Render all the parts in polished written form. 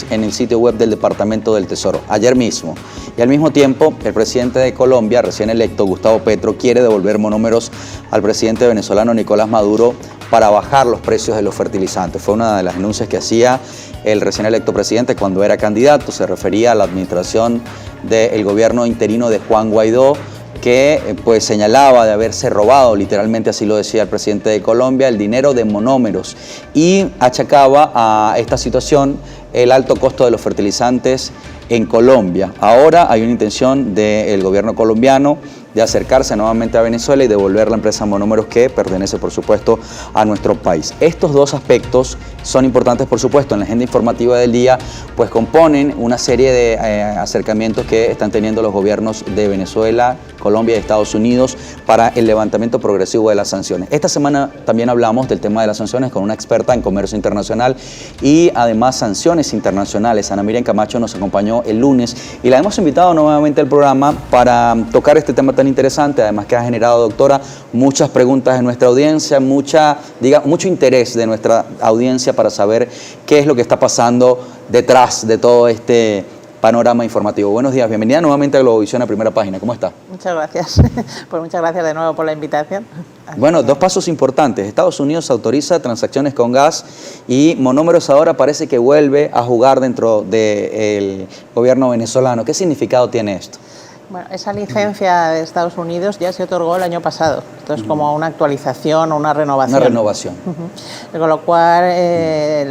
en el sitio web del Departamento del Tesoro, ayer mismo. Y al mismo tiempo, el presidente de Colombia, recién electo, Gustavo Petro, quiere devolver monómeros al presidente venezolano Nicolás Maduro para bajar los precios de los fertilizantes. Fue una de las denuncias que hacía el recién electo presidente cuando era candidato. Se refería a la administración del gobierno interino de Juan Guaidó, que pues señalaba de haberse robado, literalmente así lo decía el presidente de Colombia, el dinero de monómeros, y achacaba a esta situación el alto costo de los fertilizantes en Colombia. Ahora hay una intención del gobierno colombiano de acercarse nuevamente a Venezuela y devolver la empresa Monómeros, que pertenece por supuesto a nuestro país. Estos dos aspectos son importantes por supuesto en la agenda informativa del día, pues componen una serie de acercamientos que están teniendo los gobiernos de Venezuela, Colombia y Estados Unidos para el levantamiento progresivo de las sanciones. Esta semana también hablamos del tema de las sanciones con una experta en comercio internacional y además sanciones internacionales. Ana Miriam Camacho nos acompañó el lunes y la hemos invitado nuevamente al programa para tocar este tema tan interesante, además que ha generado, doctora, muchas preguntas en nuestra audiencia, mucho interés de nuestra audiencia para saber qué es lo que está pasando detrás de todo este panorama informativo. Buenos días, bienvenida nuevamente a Globovisión, a Primera Página. ¿Cómo está? Muchas gracias. Pues muchas gracias de nuevo por la invitación. Bueno, dos pasos importantes. Estados Unidos autoriza transacciones con gas y Monómeros ahora parece que vuelve a jugar dentro del gobierno venezolano. ¿Qué significado tiene esto? Bueno, esa licencia de Estados Unidos ya se otorgó el año pasado. Esto es como una actualización o una renovación. Una renovación. Con lo cual,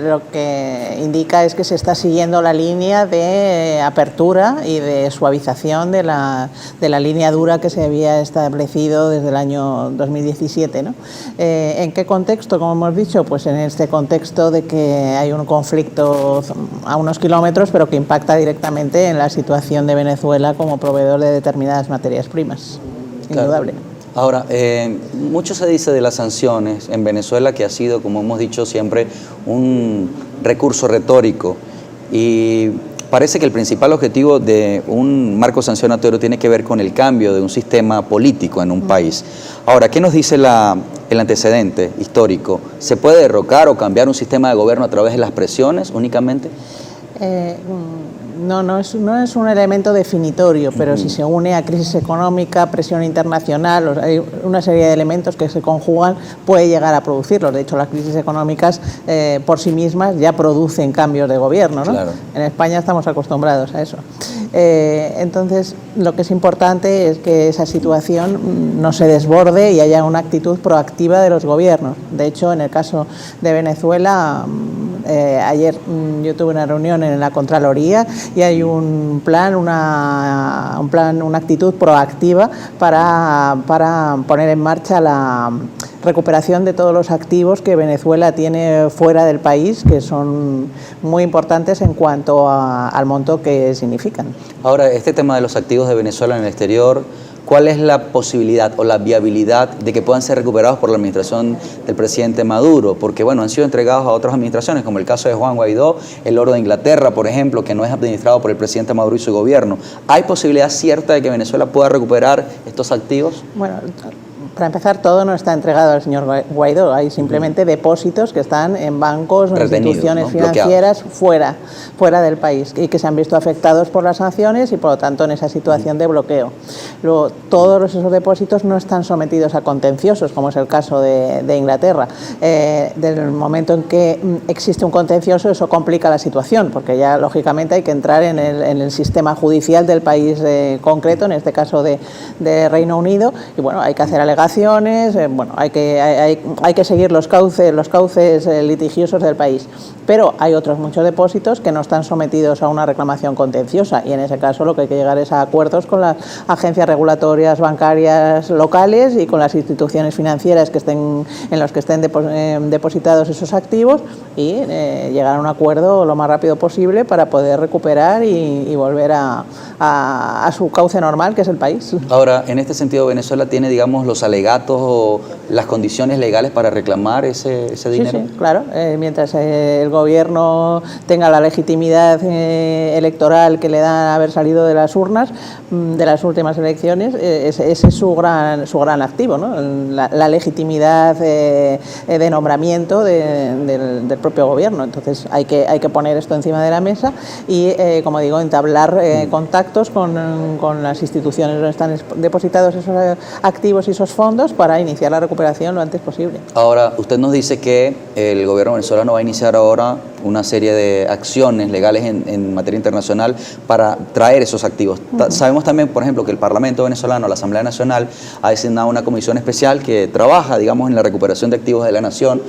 lo que indica es que se está siguiendo la línea de apertura y de suavización de la línea dura que se había establecido desde el año 2017, ¿no? ¿En qué contexto? Como hemos dicho, pues en este contexto de que hay un conflicto a unos kilómetros, pero que impacta directamente en la situación de Venezuela como proveedor de determinadas materias primas. Indudable. Claro. Ahora, mucho se dice de las sanciones en Venezuela, que ha sido, como hemos dicho siempre, un recurso retórico, y parece que el principal objetivo de un marco sancionatorio tiene que ver con el cambio de un sistema político en un país. Ahora, ¿qué nos dice el antecedente histórico? ¿Se puede derrocar o cambiar un sistema de gobierno a través de las presiones únicamente? No es un elemento definitorio, pero si se une a crisis económica, presión internacional, hay una serie de elementos que se conjugan, puede llegar a producirlos. De hecho, las crisis económicas por sí mismas ya producen cambios de gobierno, ¿no? Claro. En España estamos acostumbrados a eso. Entonces, lo que es importante es que esa situación no se desborde y haya una actitud proactiva de los gobiernos. De hecho, en el caso de Venezuela, ayer yo tuve una reunión en la Contraloría y hay un plan, una actitud proactiva para poner en marcha la recuperación de todos los activos que Venezuela tiene fuera del país, que son muy importantes en cuanto al monto que significan. Ahora, este tema de los activos de Venezuela en el exterior, ¿cuál es la posibilidad o la viabilidad de que puedan ser recuperados por la administración del presidente Maduro? Porque, bueno, han sido entregados a otras administraciones, como el caso de Juan Guaidó, el oro de Inglaterra, por ejemplo, que no es administrado por el presidente Maduro y su gobierno. ¿Hay posibilidad cierta de que Venezuela pueda recuperar estos activos? Bueno, para empezar, todo no está entregado al señor Guaidó. Hay simplemente depósitos que están en bancos o instituciones financieras fuera del país y que se han visto afectados por las sanciones y, por lo tanto, en esa situación de bloqueo. Luego, todos esos depósitos no están sometidos a contenciosos, como es el caso de Inglaterra. Desde el momento en que existe un contencioso, eso complica la situación, porque ya, lógicamente, hay que entrar en el sistema judicial del país concreto, en este caso de Reino Unido, y, bueno, hay que hacer alegaciones. Bueno, hay que seguir los cauces litigiosos del país, pero hay otros muchos depósitos que no están sometidos a una reclamación contenciosa, y en ese caso lo que hay que llegar es a acuerdos con las agencias regulatorias bancarias locales y con las instituciones financieras en los que estén depositados esos activos, y llegar a un acuerdo lo más rápido posible para poder recuperar y volver a su cauce normal, que es el país. Ahora, en este sentido, Venezuela tiene, digamos, los alegatos alegatos o las condiciones legales para reclamar ese dinero? Sí, claro. Mientras el gobierno tenga la legitimidad electoral que le da haber salido de las urnas, de las últimas elecciones, ese es su gran activo, ¿no? La legitimidad de nombramiento del propio gobierno. Entonces hay que poner esto encima de la mesa y, como digo, entablar contactos con las instituciones donde están depositados esos activos y esos fondos para iniciar la recuperación lo antes posible. Ahora, usted nos dice que el gobierno venezolano va a iniciar ahora una serie de acciones legales en materia internacional para traer esos activos. Sabemos también, por ejemplo, que el Parlamento venezolano, la Asamblea Nacional, ha designado una comisión especial que trabaja, digamos, en la recuperación de activos de la nación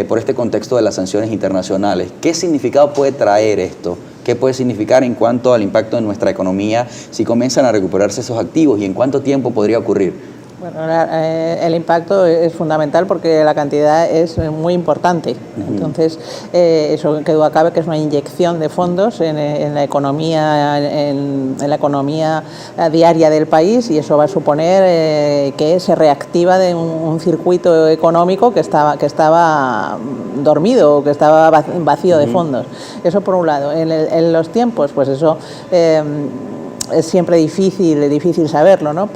por este contexto de las sanciones internacionales. ¿Qué significado puede traer esto? ¿Qué puede significar en cuanto al impacto en nuestra economía si comienzan a recuperarse esos activos y en cuánto tiempo podría ocurrir? Bueno, el impacto es fundamental porque la cantidad es muy importante. Entonces, eso que duda cabe que es una inyección de fondos en la economía diaria del país, y eso va a suponer que se reactiva de un circuito económico que estaba dormido, que estaba vacío de fondos. Eso por un lado. En los tiempos, pues eso es siempre difícil saberlo, ¿no?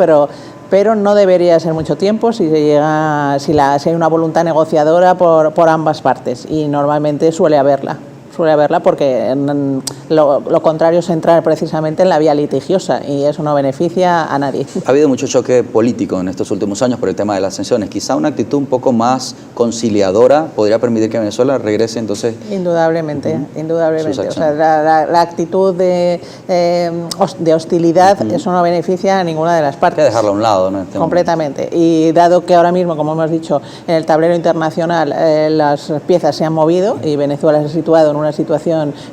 Pero no debería ser mucho tiempo si hay una voluntad negociadora por ambas partes, y normalmente suele haberla porque lo contrario es entrar precisamente en la vía litigiosa, y eso no beneficia a nadie. Ha habido mucho choque político en estos últimos años por el tema de las sanciones. Quizá una actitud un poco más conciliadora podría permitir que Venezuela regrese entonces. Indudablemente. O sea, la actitud de hostilidad, eso no beneficia a ninguna de las partes. Hay que dejarla a un lado, ¿no? Completamente. Y dado que ahora mismo, como hemos dicho, en el tablero internacional las piezas se han movido y Venezuela se ha situado en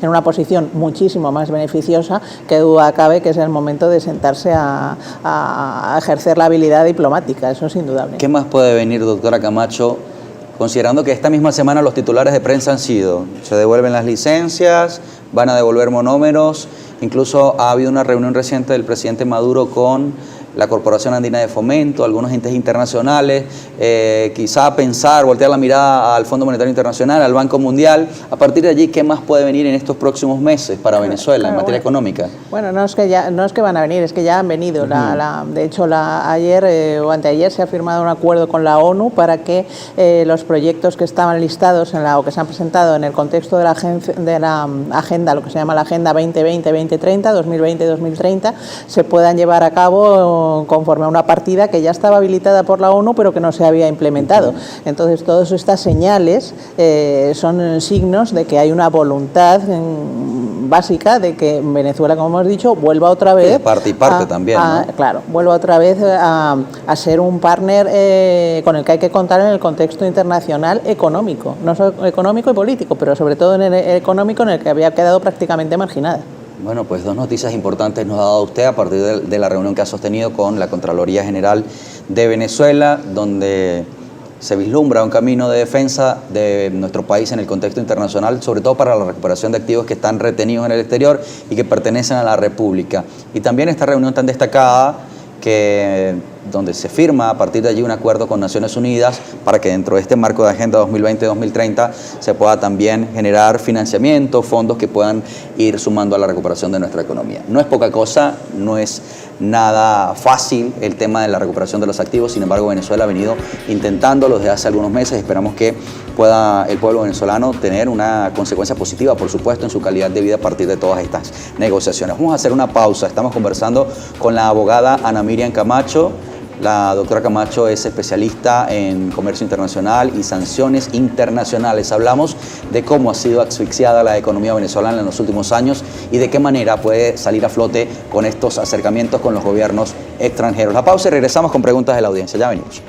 una posición muchísimo más beneficiosa, que duda cabe que es el momento de sentarse a ejercer la habilidad diplomática. Eso es indudable. ¿Qué más puede venir, doctora Camacho, considerando que esta misma semana los titulares de prensa han sido: se devuelven las licencias, van a devolver monómeros, incluso ha habido una reunión reciente del presidente Maduro con la Corporación Andina de Fomento, algunos entes internacionales, quizá voltear la mirada al Fondo Monetario Internacional, al Banco Mundial? A partir de allí, ¿qué más puede venir en estos próximos meses para Venezuela en materia económica? Bueno, no es que van a venir, es que ya han venido. De hecho, ayer o anteayer se ha firmado un acuerdo con la ONU para que los proyectos que estaban listados o que se han presentado en el contexto de la agenda, lo que se llama la Agenda 2020-2030, 2020-2030, se puedan llevar a cabo conforme a una partida que ya estaba habilitada por la ONU pero que no se había implementado. Entonces, todas estas señales son signos de que hay una voluntad básica de que Venezuela, como hemos dicho, vuelva otra vez parte y parte también, ¿no? Claro, vuelva otra vez a ser un partner con el que hay que contar en el contexto internacional económico, no solo económico y político, pero sobre todo en el económico, en el que había quedado prácticamente marginada. Bueno, pues dos noticias importantes nos ha dado usted a partir de la reunión que ha sostenido con la Contraloría General de Venezuela, donde se vislumbra un camino de defensa de nuestro país en el contexto internacional, sobre todo para la recuperación de activos que están retenidos en el exterior y que pertenecen a la República. Y también esta reunión tan destacada donde se firma a partir de allí un acuerdo con Naciones Unidas para que dentro de este marco de Agenda 2020-2030 se pueda también generar financiamiento, fondos que puedan ir sumando a la recuperación de nuestra economía. No es poca cosa, no es nada fácil el tema de la recuperación de los activos, sin embargo Venezuela ha venido intentándolo desde hace algunos meses. Esperamos que pueda el pueblo venezolano tener una consecuencia positiva, por supuesto, en su calidad de vida a partir de todas estas negociaciones. Vamos a hacer una pausa, estamos conversando con la abogada Ana Miriam Camacho. La doctora Camacho es especialista en comercio internacional y sanciones internacionales. Hablamos de cómo ha sido asfixiada la economía venezolana en los últimos años y de qué manera puede salir a flote con estos acercamientos con los gobiernos extranjeros. La pausa y regresamos con preguntas de la audiencia. Ya venimos.